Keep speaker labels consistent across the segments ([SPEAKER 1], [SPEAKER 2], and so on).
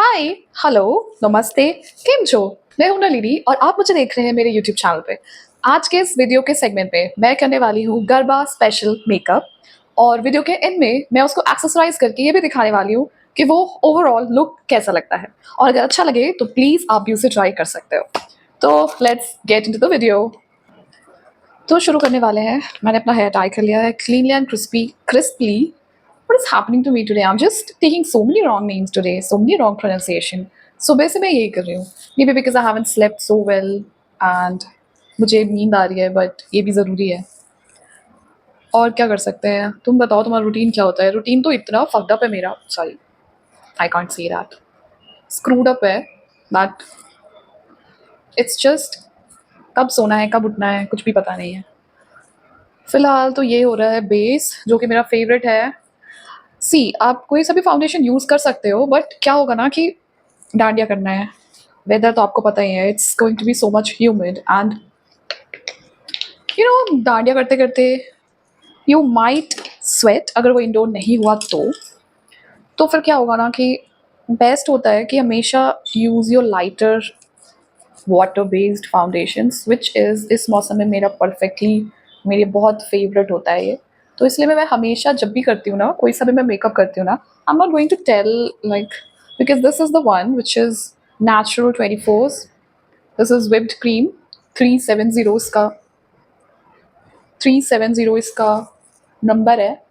[SPEAKER 1] हाय, hello, नमस्ते, केम छो? मैं हूं नलिनी और आप मुझे देख रहे हैं मेरे यूट्यूब चैनल पे। आज के इस वीडियो के सेगमेंट में मैं करने वाली हूँ गरबा स्पेशल मेकअप और वीडियो के एंड में मैं उसको एक्सेसराइज करके ये भी दिखाने वाली हूँ कि वो ओवरऑल लुक कैसा लगता है और अगर अच्छा लगे तो प्लीज़ आप भी उसे ट्राई कर सकते हो। तो let's get into the video. तो शुरू करने वाले हैं। मैंने अपना हेयर टाई कर लिया है cleanly and crisply. What is happening to me today? I'm just taking so many wrong names today, so many wrong pronunciation. सुबह से मैं यही कर रही हूँ. Maybe because I haven't slept so well and मुझे नींद आ रही है, but ये भी ज़रूरी है. और क्या कर सकते हैं? तुम बताओ तुम्हारा रूटीन क्या होता है? रूटीन तो इतना fucked up है मेरा. Sorry, I can't say that. Screwed up है, but it's just कब सोना है, कब उठना है, कुछ भी पता नहीं है. फिलहाल तो ये हो रहा है बेस, जो कि मेरा फेवरेट है. सी आप कोई सा भी फाउंडेशन यूज़ कर सकते हो, बट क्या होगा ना कि डांडिया करना है. वेदर तो आपको पता ही है, it's going to be so much humid and dandiya करते करते यू माइट स्वेट. अगर वो इंडोर नहीं हुआ तो फिर क्या होगा ना कि बेस्ट होता है कि हमेशा use your lighter water based foundations which is इस मौसम में मेरा परफेक्टली मेरे बहुत फेवरेट होता है ये. तो इसलिए मैं हमेशा जब भी करती हूँ ना, कोई सा भी मैं मेकअप करती हूँ ना, I am not going to tell like because this is the one which is natural 24. This is whipped cream. 370 इसका 370 इसका नंबर है.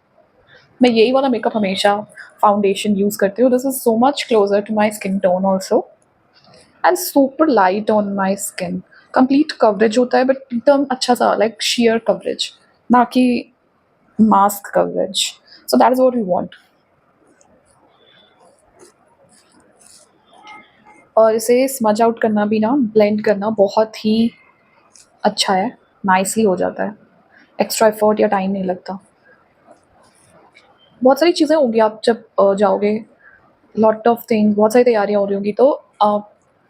[SPEAKER 1] मैं यही वाला मेकअप हमेशा फाउंडेशन यूज़ करती हूँ. This is so much closer to my skin tone also and super light on my skin. Complete coverage होता है बट एकदम अच्छा सा लाइक शेयर कवरेज, ना कि mask coverage. So that is what we want. और इसे स्मज आउट करना भी ना, ब्लेंड करना बहुत ही अच्छा है. नाइसली हो जाता है. एक्स्ट्रा एफर्ट या टाइम नहीं लगता. बहुत सारी चीज़ें होंगी आप जब जाओगे. लॉट ऑफ थिंग्स, बहुत सारी तैयारियाँ हो रही होंगी तो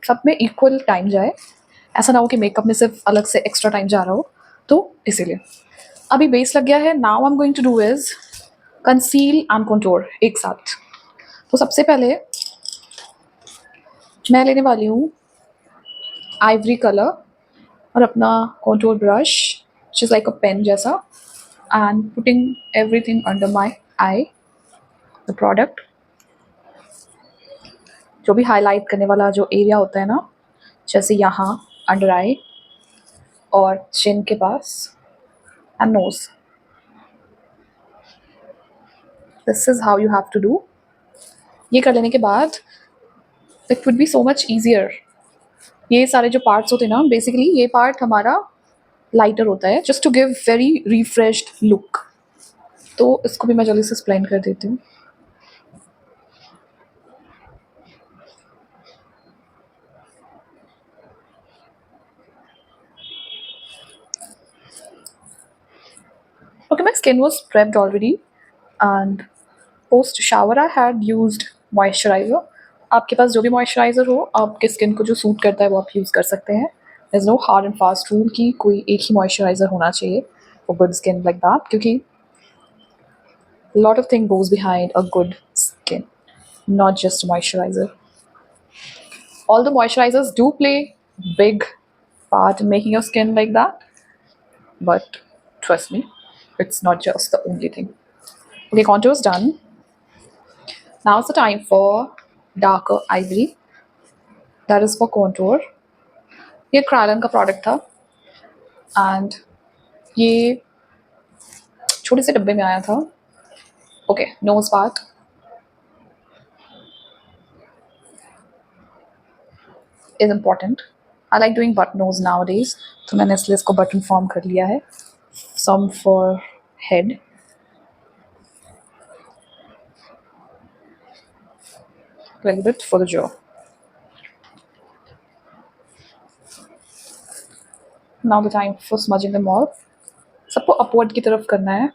[SPEAKER 1] सब में इक्वल टाइम जाए. ऐसा ना हो कि मेकअप में सिर्फ अलग से एक्स्ट्रा टाइम जा रहा हो. तो इसीलिए अभी बेस लग गया है. Now I am going to do is conceal and contour एक साथ. तो सबसे पहले मैं लेने वाली हूँ आइवरी कलर और अपना contour brush which is like a pen जैसा and putting everything under my eye. The product जो भी हाईलाइट करने वाला जो एरिया होता है ना, जैसे यहाँ अंडर आई और चिन के पास and nose. This is how you have to do. ये कर लेने के बाद it would be so much easier. ये सारे जो पार्ट्स होते हैं ना, बेसिकली ये पार्ट हमारा लाइटर होता है just to give very refreshed look. तो इसको भी मैं जल्दी से एक्सप्लेन कर देती हूँ. Okay, my skin was prepped already and post shower I had used moisturizer. आपके पास जो भी मॉइस्चराइज़र हो, आपके स्किन को जो सूट करता है वो आप यूज़ कर सकते हैं. There is no hard and fast rule कि कोई एक ही मॉइस्चराइज़र होना चाहिए for good skin like that, क्योंकि lot of thing goes behind a good skin, not just moisturizer. Although moisturizers do play big part in making your skin like that, but trust me, it's not just the only thing. Okay, contour is done. Now's the time for darker ivory. That is for contour. ये क्रालन का product था and ये छोटे से डब्बे में आया था. Okay, nose part is important. I like doing but nose nowadays, तो मैंने इसलिए इसको बटन फॉर्म कर लिया है. Some for head, little bit for the jaw. Now the time for smudging them all. सबको upward की तरफ करना है.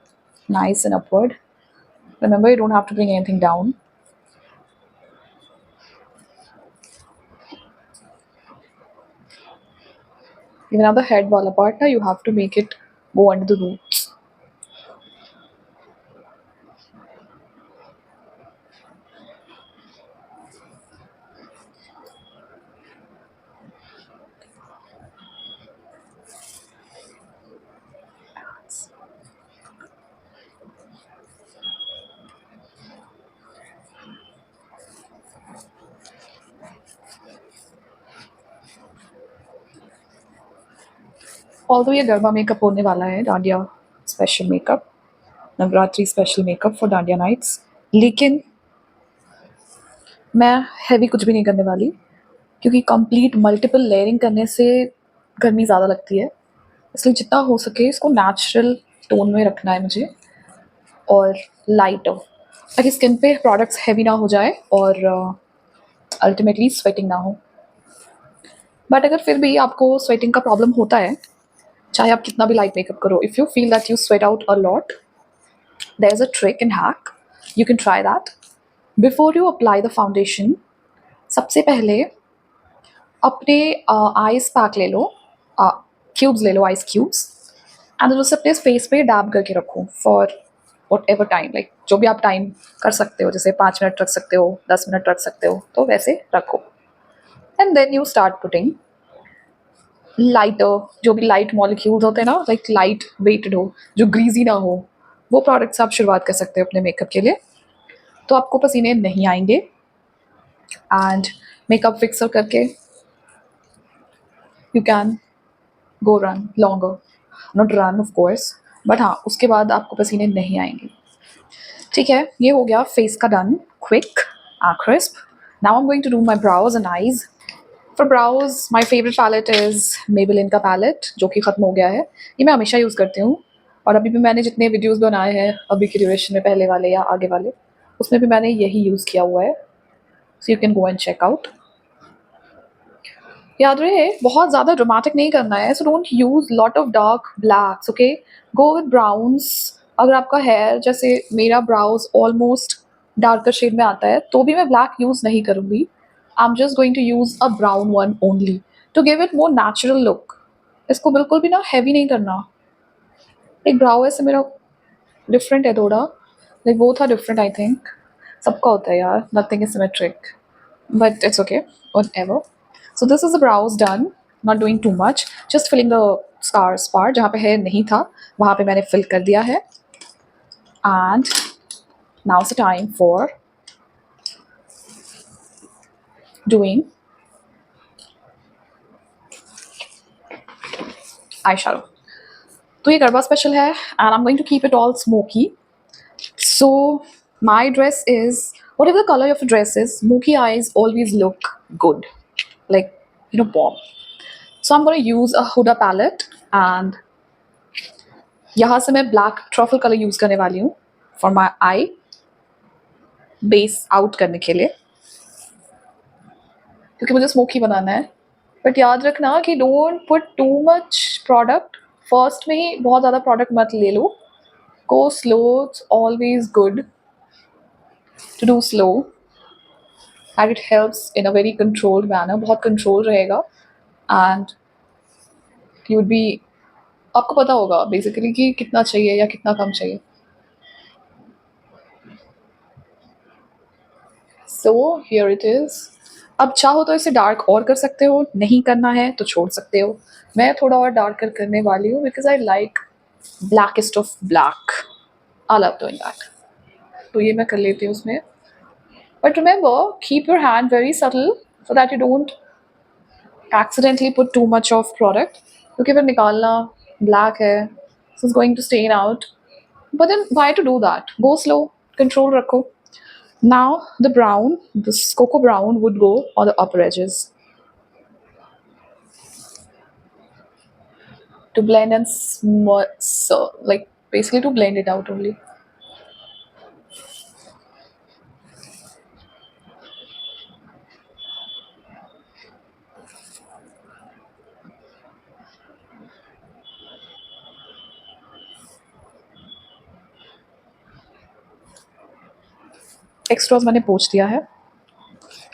[SPEAKER 1] Nice and upward. Remember, you don't have to bring anything down. Even on the head wala part, you have to make it go under the roots. Although ये garba makeup होने वाला है, dandiya special makeup, Navratri special makeup for dandiya nights, लेकिन मैं heavy कुछ भी नहीं करने वाली क्योंकि कंप्लीट मल्टीपल लेयरिंग करने से गर्मी ज़्यादा लगती है। इसलिए जितना हो सके इसको नेचुरल टोन में रखना है मुझे और लाइट, ताकि स्किन पे प्रोडक्ट्स हैवी ना हो जाए और अल्टीमेटली स्वेटिंग ना हो। बट अगर फिर भी आपको स्वेटिंग का प्रॉब्लम होता है, चाहे आप कितना भी लाइट मेकअप करो, if you feel that you sweat out a lot, there is a trick in hack, you can try that. Before you apply the foundation, सबसे पहले अपने आइस पैक ले लो, क्यूब्स ले लो, आइस क्यूब्स, एंड उसे अपने face पे dab करके रखो for what ever time, like जो भी आप टाइम कर सकते हो, जैसे 5 मिनट रख सकते हो, 10 मिनट रख सकते हो, तो वैसे रखो। And then you start putting lighter, जो भी लाइट मॉलिक्यूल्स होते हैं ना, लाइक लाइट वेटेड हो, जो ग्रीजी ना हो, वो प्रोडक्ट्स आप शुरुआत कर सकते हो अपने मेकअप के लिए। तो आपको पसीने नहीं आएंगे एंड मेकअप फिक्सर करके you can go run longer, not run of course, but हाँ उसके बाद आपको पसीने नहीं आएंगे। ठीक है, ये हो गया फेस का done, quick and crisp. Now I am going to do my brows and eyes. For brows my favourite palette is Maybelline का पैलेट, जो कि ख़त्म हो गया है। ये मैं हमेशा यूज़ करती हूँ और अभी भी मैंने जितने वीडियोज़ बनाए हैं अभी के ड्यूरेशन में, पहले वाले या आगे वाले, उसमें भी मैंने यही यूज़ किया हुआ है, so you can go and check out. याद रहे बहुत ज़्यादा ड्रामेटिक नहीं करना है, so don't use lot of dark blacks, okay, go with browns. अगर आपका हेयर, जैसे मेरा ब्राउज ऑलमोस्ट डार्कर शेड में आता है, तो भी मैं ब्लैक यूज़ नहीं करूँगी। I am just going to use a brown one only to give it more natural look. इसको बिल्कुल भी ना हैवी नहीं करना। एक ब्राउ ऐसे मेरा डिफरेंट है थोड़ा, लाइक वो था डिफरेंट, आई थिंक सबका होता है यार, nothing is symmetric, but it's okay, whatever. So this is the brows done, not doing too much, just filling the scars part, जहाँ पे hair नहीं था वहाँ पे मैंने fill कर दिया है। And now's the time for doing eyeshadow. तो ये गरबा स्पेशल है and I'm going to keep it all smoky. So my dress is, whatever the color of the dress is, smoky eyes always look good, like, you know, pop. So I'm going to use a Huda palette and यहाँ से मैं black truffle colour use करने वाली हूँ for my I base out करने के लिए, क्योंकि मुझे स्मोकी बनाना है। बट याद रखना कि don't put too much product, first में ही बहुत ज़्यादा प्रोडक्ट मत ले लो, go slow, it's always good to do slow and it helps in a very controlled manner, बहुत कंट्रोल रहेगा एंड यू वुड बी, आपको पता होगा बेसिकली कि कितना चाहिए या कितना कम चाहिए। So here it is. अब चाहो तो इसे डार्क और कर सकते हो, नहीं करना है तो छोड़ सकते हो। मैं थोड़ा और डार्कर करने वाली हूँ because I like blackest of black, I love doing that, तो ये मैं कर लेती हूँ उसमें। But remember, keep your hand very subtle so that you don't accidentally put too much of product, क्योंकि फिर निकालना ब्लैक है, so it's going to stain out. But then why to do that? Go slow, control रखो। Now the brown, this cocoa brown would go on the upper edges to blend and so like basically to blend it out only. Extras मैंने पोंछ दिया है,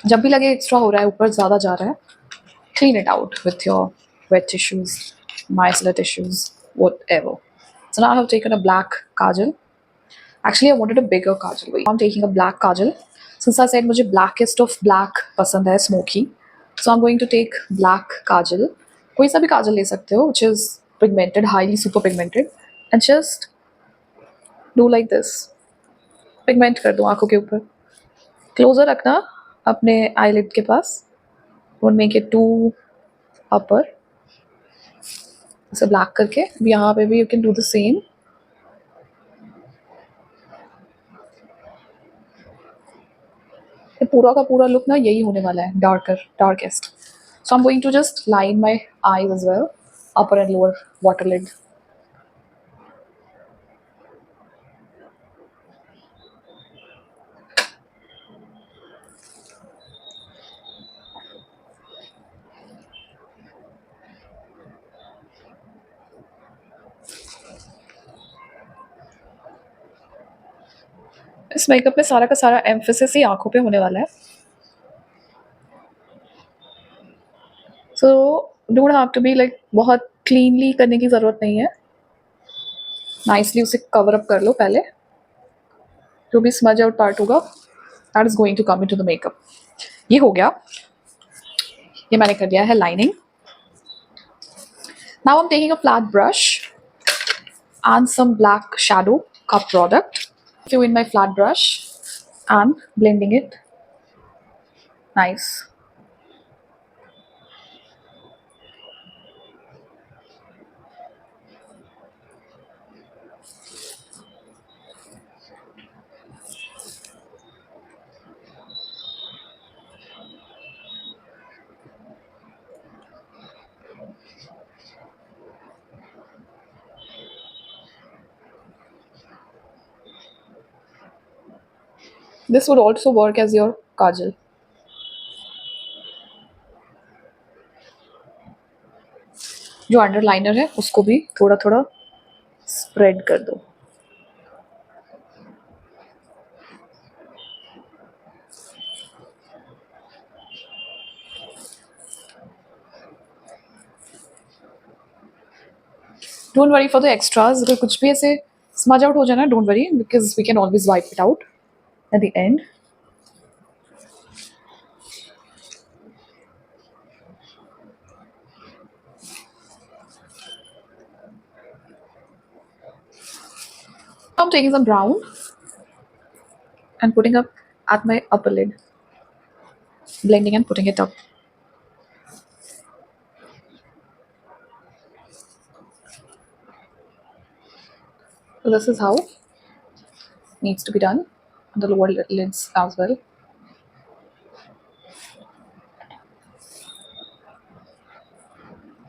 [SPEAKER 1] जब भी लगे extra हो रहा है, ऊपर ज़्यादा जा रहा है, clean it out with your wet tissues, micellar tissues, whatever. So now I have taken a black kajal. Actually, I wanted a bigger kajal. I'm taking a black kajal. Since I said मुझे blackest of black पसंद है, smoky, so I'm going to take black kajal. कोई सा भी काजल ले सकते हो, which is pigmented, highly super pigmented, and just do like this. Pigment कर दो आंखों के ऊपर. Closer रखना अपने eyelid के पास. Don't make it too upper. इसे ब्लैक करके अब यहाँ पे भी you can do the same. ये पूरा का पूरा लुक ना यही होने वाला है, darker darkest. So I am going to just line my eyes as well, upper and lower water lid. इस मेकअप में सारा का सारा एम्फेसिस ही आंखों पे होने वाला है। So don't have to be like बहुत क्लीनली करने की ज़रूरत नहीं है। नाइसली उसे कवर अप कर लो पहले। जो भी स्मज आउट पार्ट होगा that is going to come into the makeup. ये हो गया, ये मैंने कर दिया है lining. Now I am taking a flat brush and some black shadow cup product. Fill in my flat brush and blending it. Nice. This would also work as your kajal. जो अंडरलाइनर है उसको भी थोड़ा थोड़ा स्प्रेड कर दो। Don't worry for the extras. अगर कुछ भी ऐसे स्मज आउट हो जाए ना, don't worry because we can always wipe it out at the end. I'm taking some brown and putting up at my upper lid, blending and putting it up. So this is how needs to be done on the lower lids as well.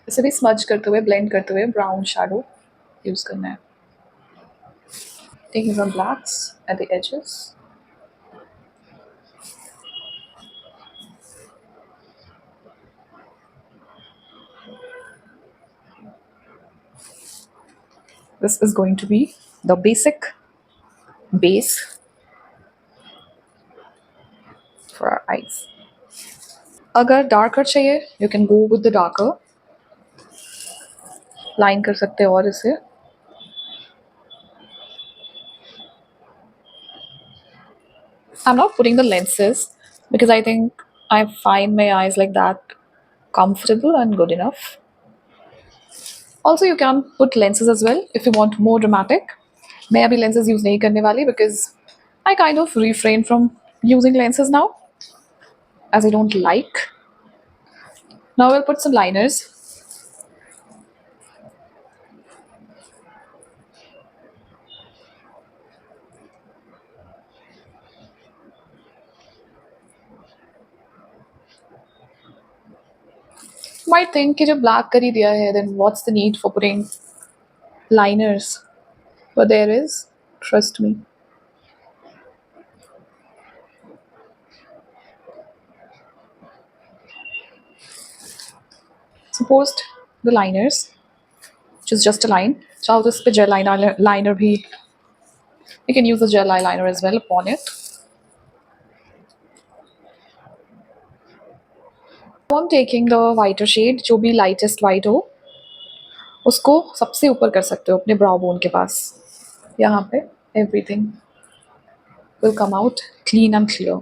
[SPEAKER 1] इसे भी smudge करते हुए, blend करते हुए brown shadow use करना है। Taking some blacks at the edges. This is going to be the basic base for our eyes. अगर darker चाहिए you can go with the darker, line कर सकते हो और इसे। I'm not putting the lenses because I think I find my eyes like that comfortable and good enough. Also you can put lenses as well if you want more dramatic. मैं अभी lenses use नहीं करने वाली because I kind of refrain from using lenses now as I don't like. Now we'll put some liners. Might think कि जब black कर ही दिया है then what's the need for putting liners, but there is, trust me. Suppose the liners, which is just a line, चाहो तो इस पे gel liner भी, you can use the gel eyeliner as well upon it. Now I'm taking the whiter shade, जो भी lightest white हो उसको सबसे ऊपर कर सकते हो अपने brow bone के पास। यहाँ पे everything will come out clean and clear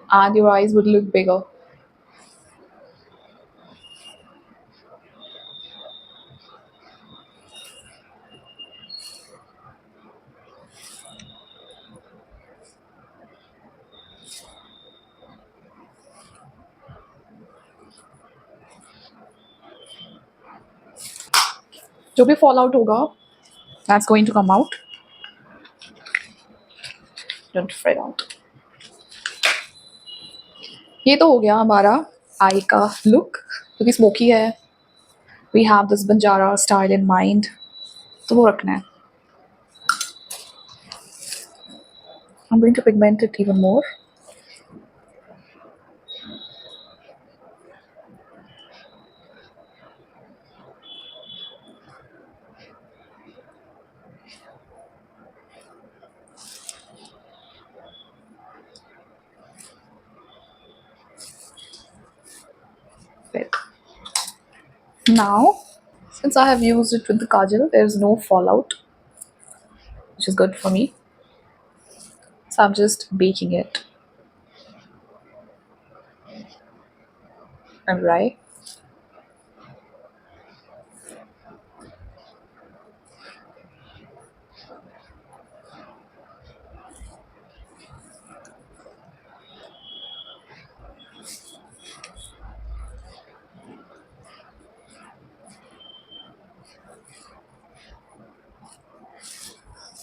[SPEAKER 1] and your eyes would look bigger. जो भी फॉल आउट होगा that's going to come out, don't fret out. ये तो हो गया हमारा आई का लुक, क्योंकि स्मोकी है, we have this Banjara style in mind, तो वो रखना है। I'm going to pigment it even more. Now, since I have used it with the kajal, there is no fallout, which is good for me. So I'm just baking it. And right.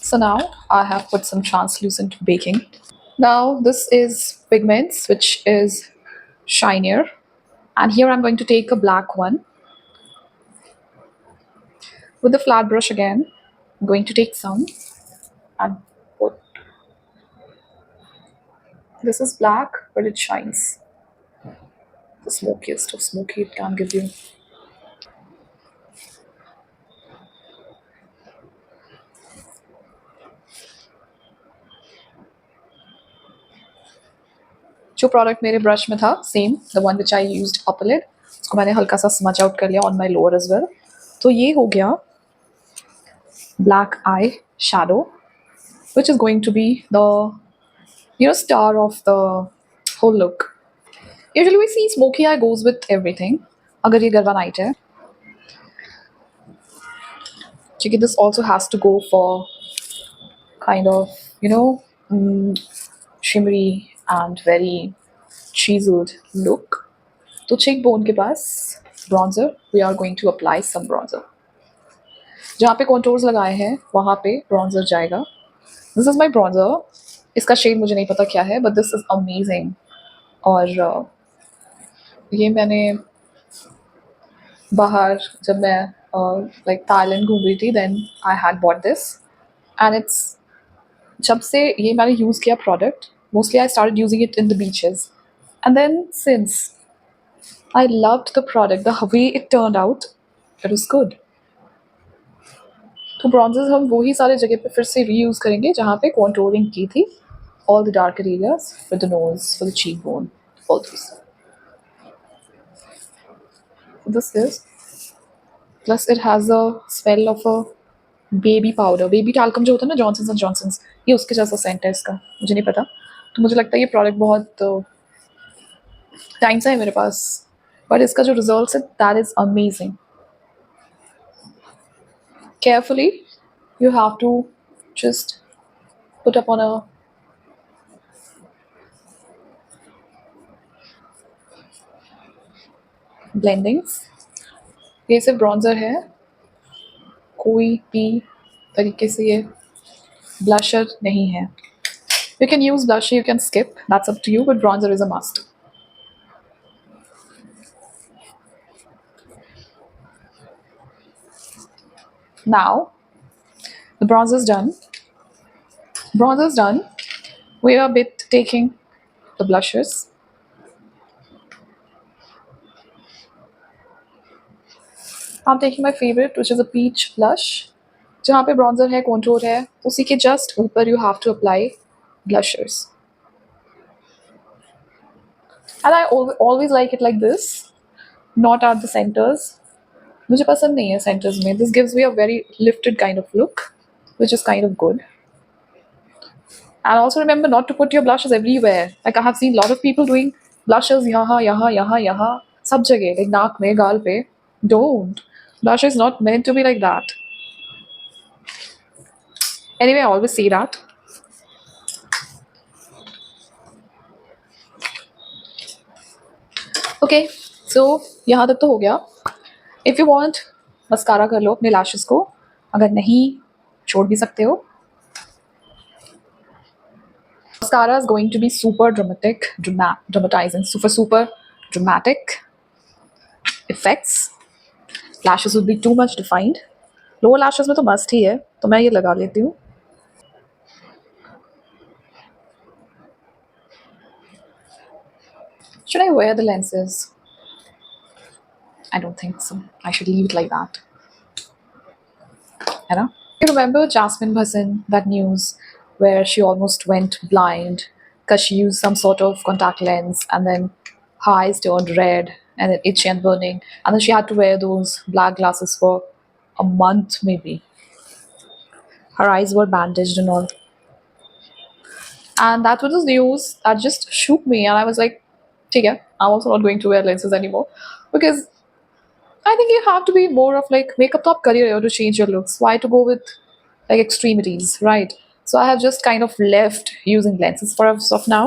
[SPEAKER 1] So now I have put some translucent baking. Now this is pigments, which is shinier. And here I'm going to take a black one. With the flat brush again, I'm going to take some and put. This is black, but it shines. The smokiest of smoky it can give you. जो product मेरे brush में था same the one which I used upper lid, उसको मैंने हल्का सा smudge out कर लिया on my lower as well. तो ये हो गया black eye shadow, which is going to be the star of the whole look. Usually we see smoky eye goes with everything, अगर ये गरबा नाइट है, क्योंकि this also has to go for kind of shimmery and very chiseled look. तो cheek bone के पास bronzer, we are going to apply some bronzer. जहाँ पे contours लगाए हैं वहाँ पे bronzer जाएगा. This is my bronzer. इसका shade मुझे नहीं पता क्या है, but this is amazing. और ये मैंने बाहर जब मैं like Thailand घूम रही थी, then I had bought this, and it's जब से ये मैंने यूज़ किया product, mostly I started using it in the beaches, and then since I loved the product, the way it turned out, it was good. तो ब्रॉन्जेस हम वही सारे जगह पे फिर से रीयूज़ करेंगे जहाँ पे कॉन्टोरिंग की थी, all the darker areas, for the nose, for the cheekbone, all those. This is, plus it has a smell of a baby powder, baby talcum जो होता है ना जॉनसन्स एंड जॉनसन्स, ये उसके जैसा सेंट है इसका, मुझे नहीं पता, तो मुझे लगता है ये प्रोडक्ट बहुत टाइम से है मेरे पास, बट इसका जो रिजल्ट है that is amazing. Carefully, you have to just put up on a blendings. ये सिर्फ ब्रॉन्जर है, कोई भी तरीके से ये ब्लशर नहीं है. You can use blusher, you can skip, that's up to you, but bronzer is a must. Now, the bronzer is done. Bronzer is done. We are a bit taking the blushers. I'm taking my favorite, which is a peach blush. जहाँ पे bronzer है, contour है, उसी के just ऊपर you have to apply blushers. And I always like it like this, not at the centers. मुझे पसंद नहीं है centers में. This gives me a very lifted kind of look, which is kind of good. And also remember not to put your blushes everywhere. Like I have seen a lot of people doing blushes यहाँ यहाँ यहाँ यहाँ सब जगह, like नाक में, गाल पे. Don't. Blush is not meant to be like that. Anyway, I always say that. Okay, so यहाँ तक तो हो गया. If you want मस्कारा कर लो अपने लैशेस को, अगर नहीं छोड़ भी सकते हो। Mascara is going to be super dramatic, dramatizing, super dramatic effects. Lashes would be too much defined. Lower lashes में तो must ही है, तो मैं ये लगा लेती हूँ. Should I wear the lenses? I don't think so. I should leave it like that. है ना? You remember Jasmine Bhasan, that news where she almost went blind because she used some sort of contact lens and then her eyes turned red and then itchy and burning, and then she had to wear those black glasses for a month maybe. Her eyes were bandaged and all. And that was the news that just shook me, and I was like, "ठीक है, I'm also not going to wear lenses anymore," because I think you have to be more of like makeup top career to change your looks. Why to go with like extremities, right? So I have just kind of left using lenses for as of now.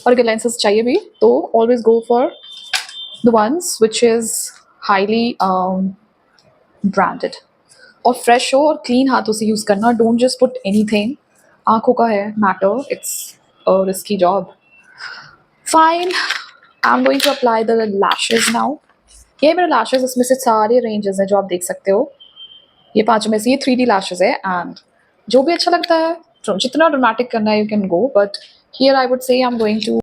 [SPEAKER 1] और अगर lenses चाहिए भी तो always go for the ones which is highly branded और fresh हो और clean हाथों से use करना. Don't just put anything. आँखों का है matter. It's a risky job. Fine. I'm going to apply the lashes now. ये मेरे lashes, इसमें से सारे ranges हैं जो आप देख सकते हो. ये 5 में से ये 3D लैशेज़ है एंड जो भी अच्छा लगता है, जो जितना ड्रामेटिक करना है you can go, but here I would say I am going to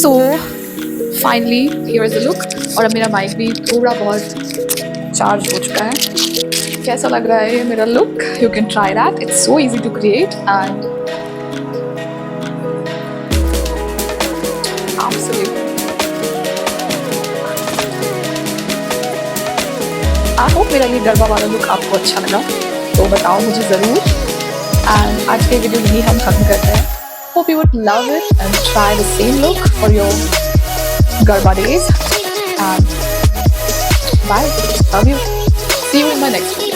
[SPEAKER 1] so finally here is the look. और अब मेरा माइक भी थोड़ा बहुत चार्ज हो चुका है। कैसा लग रहा है ये मेरा look? You can try that, it's so easy to create and I hope मेरा ये गरबा वाला लुक आपको अच्छा लगा, तो बताओ मुझे ज़रूर। एंड आज के वीडियो यही हम खत्म करते हैं। Hope you would love it and try the same look for your garba days and bye, love you, see you in my next video.